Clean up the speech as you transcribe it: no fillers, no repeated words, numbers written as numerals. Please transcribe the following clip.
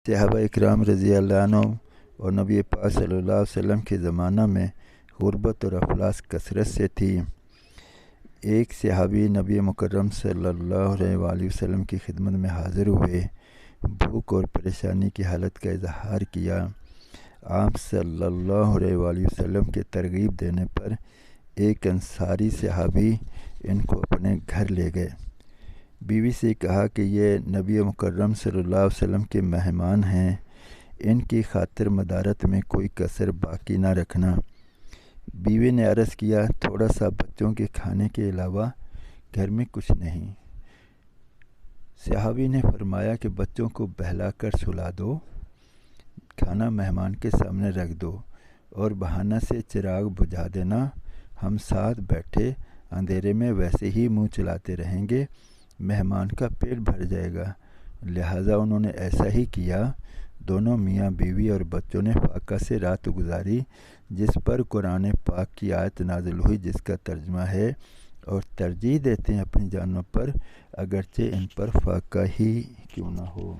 صحابہ اکرام رضی اللہ عنہ اور نبی پاک صلی اللہ علیہ وسلم کے زمانہ میں غربت اور افلاس کثرت سے تھی۔ ایک صحابی نبی مکرم صلی اللہ علیہ وآلہ وسلم کی خدمت میں حاضر ہوئے، بھوک اور پریشانی کی حالت کا اظہار کیا۔ آپ صلی اللہ علیہ وآلہ وسلم کے ترغیب دینے پر ایک انصاری صحابی ان کو اپنے گھر لے گئے۔ بیوی سے کہا کہ یہ نبی مکرم صلی اللہ علیہ وسلم کے مہمان ہیں، ان کی خاطر مدارت میں کوئی کسر باقی نہ رکھنا۔ بیوی نے عرض کیا، تھوڑا سا بچوں کے کھانے کے علاوہ گھر میں کچھ نہیں۔ صحابی نے فرمایا کہ بچوں کو بہلا کر سلا دو، کھانا مہمان کے سامنے رکھ دو اور بہانہ سے چراغ بجھا دینا، ہم ساتھ بیٹھے اندھیرے میں ویسے ہی منہ چلاتے رہیں گے، مہمان کا پیٹ بھر جائے گا۔ لہٰذا انہوں نے ایسا ہی کیا۔ دونوں میاں بیوی اور بچوں نے فاقہ سے رات گزاری، جس پر قرآن پاک کی آیت نازل ہوئی جس کا ترجمہ ہے، اور ترجیح دیتے ہیں اپنی جانوں پر اگرچہ ان پر فاقہ ہی کیوں نہ ہو۔